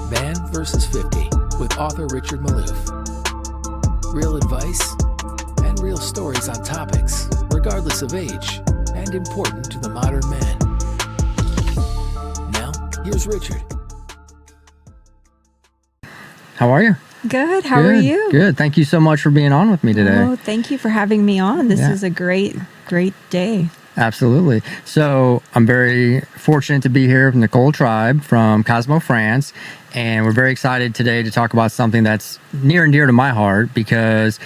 Man vs. 50 with author Richard Maloof. Real advice and real stories on topics, regardless of age, and important to the modern man. Now, here's Richard. How are you? Good. How are you? Good. Thank you so much for being on with me today. Oh, thank you for having me on. This is a great day. Absolutely. So I'm very fortunate to be here with Nicole Tribe from 𝐃𝐨𝐬, France. And we're very excited today to talk about something that's near and dear to my heart, because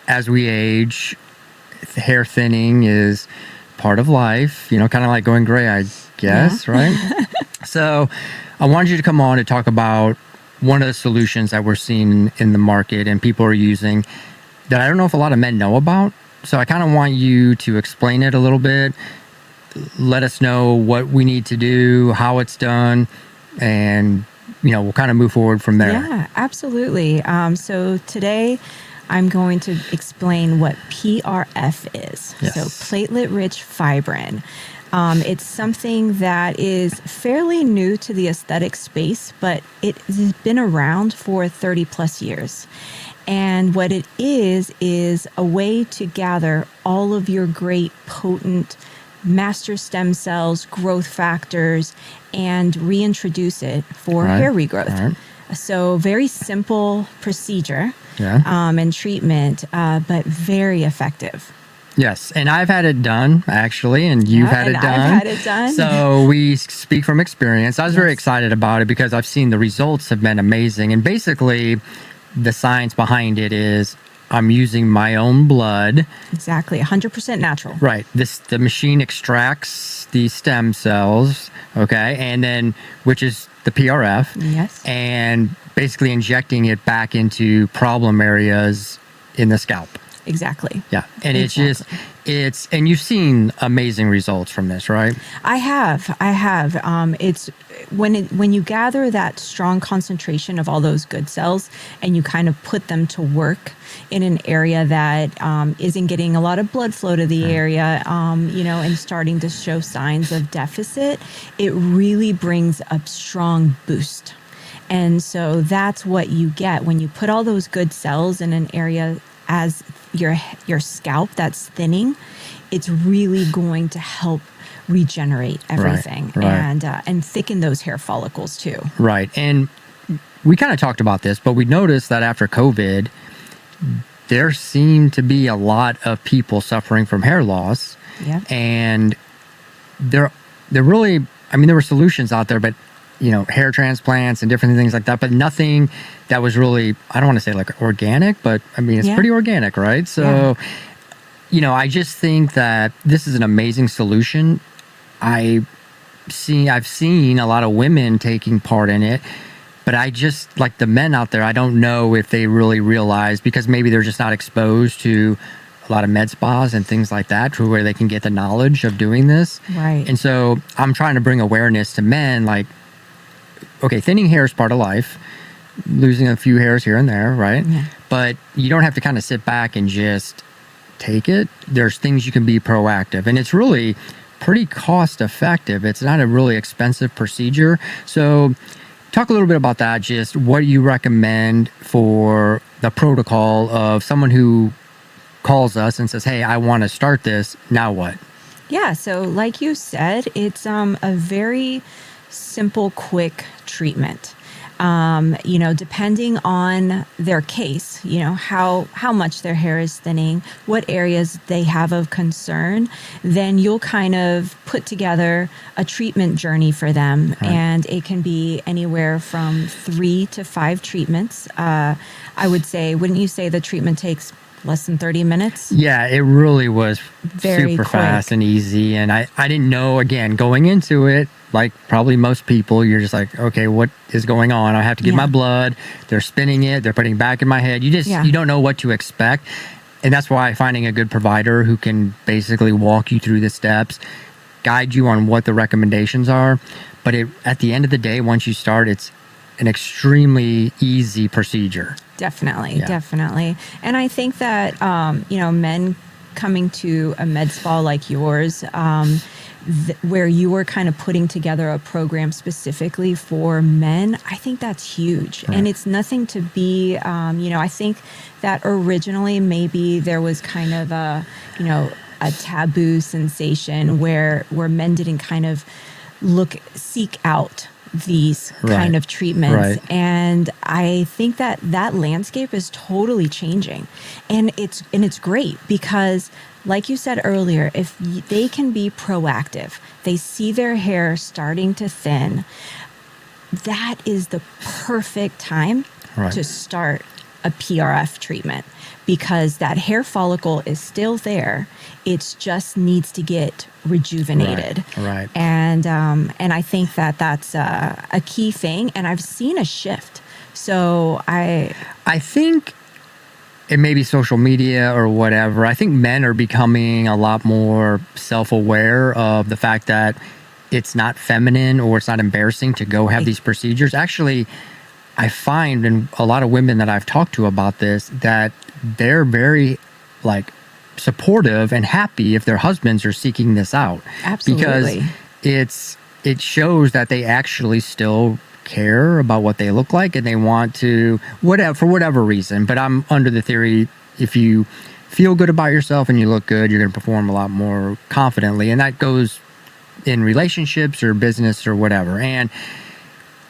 as we age, hair thinning is part of life, kind of like going gray, I guess, right? So I wanted you to come on to talk about one of the solutions that we're seeing in the market and people are using that I don't know if a lot of men know about. So I kind of want you to explain it a little bit, let us know what we need to do, how it's done, and, we'll kind of move forward from there. Yeah, absolutely. So today I'm going to explain what PRF is. Yes. So platelet-rich fibrin. It's something that is fairly new to the aesthetic space, but it has been around for 30 plus years. And what it is a way to gather all of your great potent master stem cells, growth factors, and reintroduce it for hair regrowth. So very simple procedure and treatment, but very effective. Yes, and I've had it done, actually, and you've had it done. I've had it done. So we speak from experience. I was very excited about it because I've seen the results have been amazing. And basically, the science behind it is I'm using my own blood. Exactly, 100% natural. Right. The machine extracts these stem cells, okay, and then, which is the PRF. Yes. And basically injecting it back into problem areas in the scalp. Exactly. Yeah. And and you've seen amazing results from this, right? I have. It's when you gather that strong concentration of all those good cells and you kind of put them to work in an area that isn't getting a lot of blood flow to the area, and starting to show signs of deficit, it really brings a strong boost. And so that's what you get when you put all those good cells in an area as your scalp that's thinning. It's really going to help regenerate everything and thicken those hair follicles too. Right. And we kind of talked about this, but we noticed that after COVID, there seemed to be a lot of people suffering from hair loss. Yeah. And there really, there were solutions out there, but hair transplants and different things like that, but nothing that was really, I don't want to say like organic, but it's pretty organic, right? So, I just think that this is an amazing solution. I've seen a lot of women taking part in it, but I just, like the men out there, I don't know if they really realize, because maybe they're just not exposed to a lot of med spas and things like that, to where they can get the knowledge of doing this. Right. And so I'm trying to bring awareness to men, like, okay, thinning hair is part of life, losing a few hairs here and there, right? Yeah. But you don't have to kind of sit back and just take it. There's things you can be proactive, and it's really pretty cost effective. It's not a really expensive procedure. So talk a little bit about that, just what you recommend for the protocol of someone who calls us and says, hey, I want to start this, now what? Yeah, so like you said, it's a very simple, quick treatment. Depending on their case, how much their hair is thinning, what areas they have of concern, then you'll kind of put together a treatment journey for them. Right. And it can be anywhere from 3 to 5 treatments. I would say, wouldn't you say the treatment takes less than 30 minutes? Yeah, it really was very super quick. Fast and easy. And I didn't know, again, going into it, like probably most people, you're just like, okay, what is going on? I have to give my blood. They're spinning it. They're putting it back in my head. You don't know what to expect. And that's why finding a good provider who can basically walk you through the steps, guide you on what the recommendations are. But at the end of the day, once you start, it's an extremely easy procedure. Definitely. And I think that, men coming to a med spa like yours, where you are kind of putting together a program specifically for men, I think that's huge. Right. And it's nothing to be, I think that originally maybe there was kind of a taboo sensation where men didn't kind of seek out these kind of treatments. Right. And I think that landscape is totally changing. And it's great because, like you said earlier, if they can be proactive, they see their hair starting to thin, that is the perfect time to start a PRF treatment, because that hair follicle is still there. It just needs to get rejuvenated. Right. And I think that that's a key thing. And I've seen a shift. So I think it may be social media or whatever. I think men are becoming a lot more self-aware of the fact that it's not feminine or it's not embarrassing to go have these procedures. Actually, I find in a lot of women that I've talked to about this that they're very supportive and happy if their husbands are seeking this out. Absolutely. Because it shows that they actually still care about what they look like and they want to, for whatever reason. But I'm under the theory, if you feel good about yourself and you look good, you're going to perform a lot more confidently. And that goes in relationships or business or whatever. And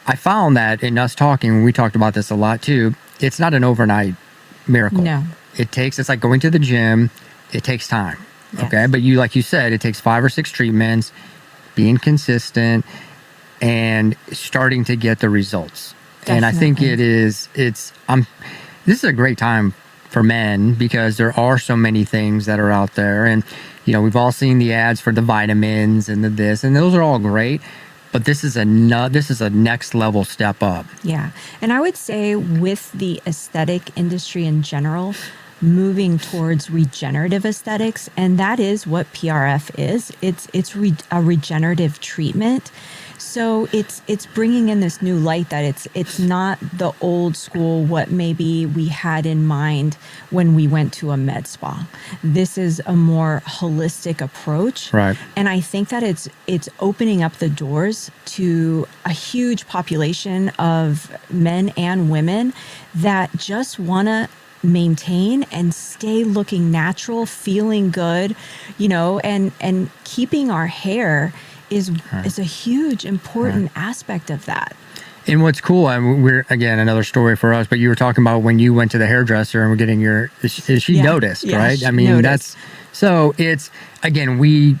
I found that in us talking, we talked about this a lot too, it's not an overnight miracle. No. It's like going to the gym. It takes time. Yes. Okay. But like you said, it takes 5 or 6 treatments, being consistent and starting to get the results. Definitely. And I think this is a great time for men because there are so many things that are out there. And, we've all seen the ads for the vitamins and the this, and those are all great. But this is a next level step up. Yeah. And I would say with the aesthetic industry in general, moving towards regenerative aesthetics, and that is what PRF is. It's a regenerative treatment. So it's bringing in this new light that it's not the old school what maybe we had in mind when we went to a med spa. This is a more holistic approach. Right. And I think that it's opening up the doors to a huge population of men and women that just want to maintain and stay looking natural, feeling good, and keeping our hair is a huge important aspect of that. And what's cool, we're again another story for us, but you were talking about when you went to the hairdresser and were getting she noticed, right? She noticed. It's again,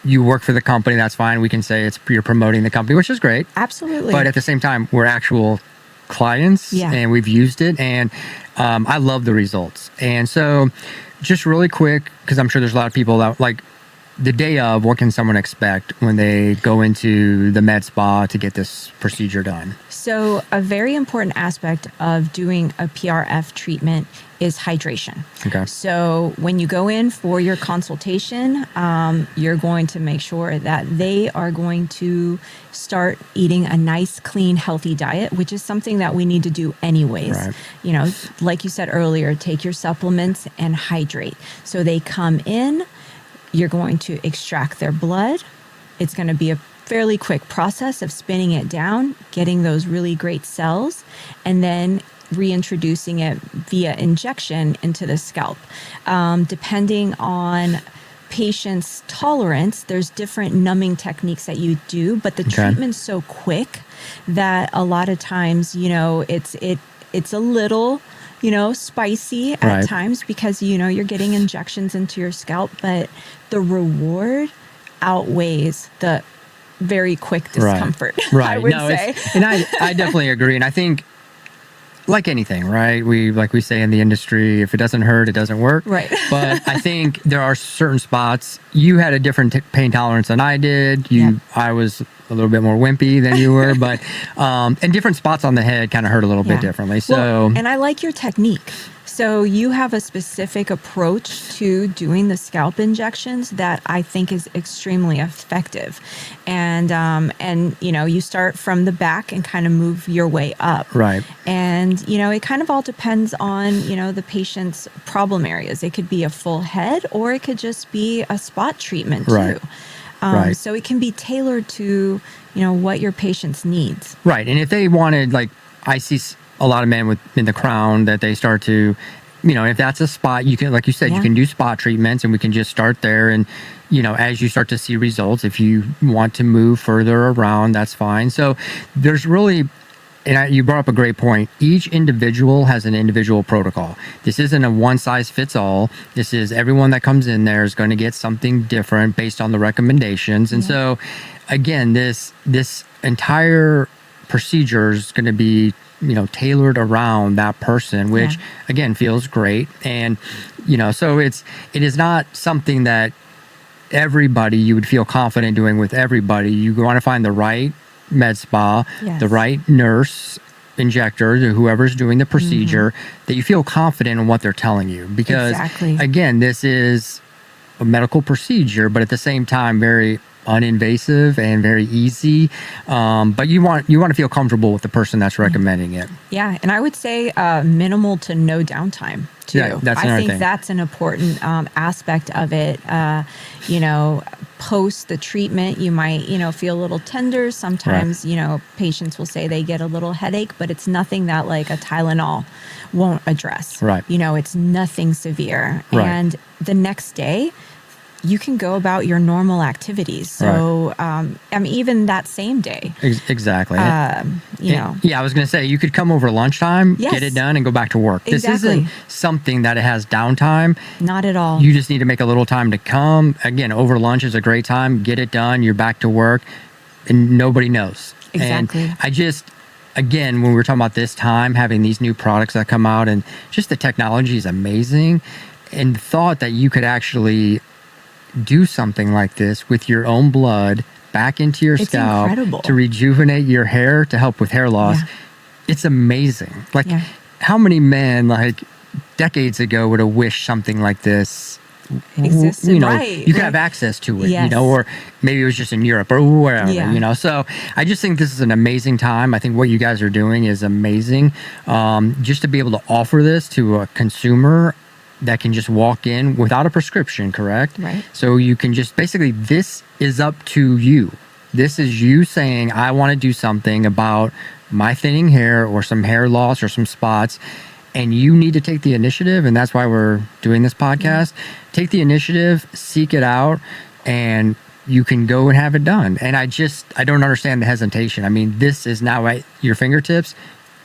you work for the company, that's fine. We can say you're promoting the company, which is great. Absolutely. But at the same time, we're actual clients and we've used it, and I love the results. And so just really quick, because I'm sure there's a lot of people that the day of, what can someone expect when they go into the med spa to get this procedure done? So a very important aspect of doing a PRF treatment is hydration. Okay. So when you go in for your consultation, you're going to make sure that they are going to start eating a nice, clean, healthy diet, which is something that we need to do anyways. Right. Like you said earlier, take your supplements and hydrate. So they come in, you're going to extract their blood. It's going to be a fairly quick process of spinning it down, getting those really great cells, and then reintroducing it via injection into the scalp. Depending on patient's tolerance, there's different numbing techniques that you do, but the treatment's so quick that a lot of times, it's a little spicy at times because, you're getting injections into your scalp, but the reward outweighs the very quick discomfort, I would say. And I definitely agree. And I think, like anything, right? We say in the industry, if it doesn't hurt, it doesn't work. Right. But I think there are certain spots. You had a different pain tolerance than I did. I was a little bit more wimpy than you were, but and different spots on the head kind of hurt a little bit differently. So, and I like your technique. So you have a specific approach to doing the scalp injections that I think is extremely effective. And you start from the back and kind of move your way up. Right. And, it kind of all depends on, the patient's problem areas. It could be a full head or it could just be a spot treatment too. Right. Right. So it can be tailored to, what your patient's needs. Right. And if they wanted, like, I see a lot of men in the crown that they start to, if that's a spot, you can, like you said, you can do spot treatments, and we can just start there. And, as you start to see results, if you want to move further around, that's fine. So there's really, and you brought up a great point. Each individual has an individual protocol. This isn't a one size fits all. This is everyone that comes in there is going to get something different based on the recommendations. And so, again, this entire procedure is going to be, tailored around that person, which again feels great. And, so it is not something that everybody you would feel confident doing with everybody. You want to find the right med spa, the right nurse, injector, whoever's doing the procedure, that you feel confident in what they're telling you. Because again, this is a medical procedure, but at the same time, very uninvasive and very easy. But you want to feel comfortable with the person that's recommending it. Yeah. And I would say minimal to no downtime too. Yeah, that's I another think thing. that's an important aspect of it. Post the treatment, you might, feel a little tender. Sometimes, patients will say they get a little headache, but it's nothing that like a Tylenol won't address. Right. It's nothing severe. Right. And the next day, you can go about your normal activities. So, even that same day. Exactly. I was going to say, you could come over lunchtime, get it done, and go back to work. This isn't something that it has downtime. Not at all. You just need to make a little time to come. Again, over lunch is a great time. Get it done. You're back to work, and nobody knows. Exactly. And again, when we were talking about this time, having these new products that come out, and just the technology is amazing, and the thought that you could actually do something like this with your own blood back into your scalp incredible. To rejuvenate your hair, to help with hair loss. It's amazing. Like, how many men, like, decades ago would have wished something like this existed? You could have access to it, or maybe it was just in Europe or wherever, So I just think this is an amazing time. I think what you guys are doing is amazing. Just to be able to offer this to a consumer that can just walk in without a prescription, correct? Right. So you can just basically, this is up to you. This is you saying, I want to do something about my thinning hair or some hair loss or some spots. And you need to take the initiative. And that's why we're doing this podcast. Take the initiative, seek it out, and you can go and have it done. And I don't understand the hesitation. I mean, this is now at your fingertips.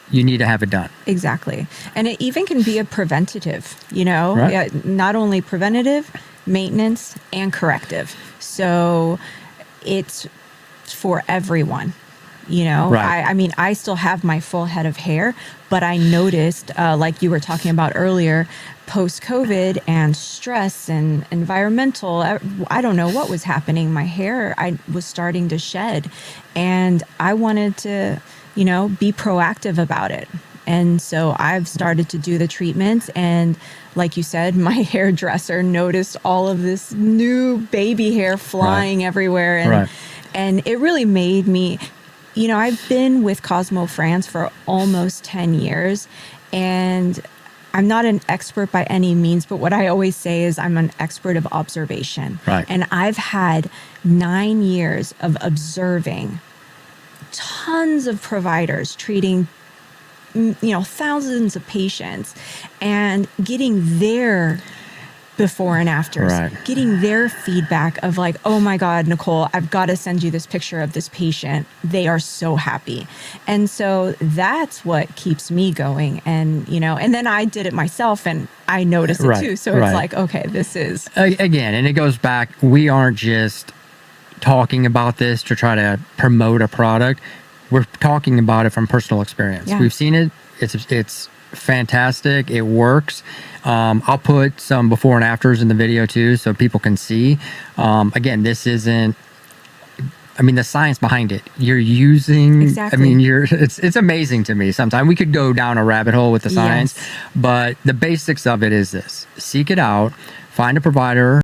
You need to have it done. Exactly. And it even can be a preventative, not only preventative, maintenance, and corrective. So it's for everyone. I still have my full head of hair, but I noticed, like you were talking about earlier, post-COVID and stress and environmental, I don't know what was happening. My hair, I was starting to shed, and I wanted to be proactive about it. And so I've started to do the treatments. And like you said, my hairdresser noticed all of this new baby hair flying everywhere. And it really made me, I've been with Cosmo France for almost 10 years. And I'm not an expert by any means, but what I always say is I'm an expert of observation. Right. And I've had 9 years of observing tons of providers treating, thousands of patients, and getting their before and afters, getting their feedback of like, oh my God, Nicole, I've got to send you this picture of this patient. They are so happy. And so that's what keeps me going. And, and then I did it myself and I noticed it too. So it's like, okay, this is. Again, and it goes back, we aren't just talking about this to try to promote a product. We're talking about it from personal experience. We've seen it. It's fantastic. It works. I'll put some before and afters in the video too, so people can see. Again, this isn't, the science behind it. You're using, it's amazing to me. Sometimes we could go down a rabbit hole with the science, but the basics of it is this: seek it out, find a provider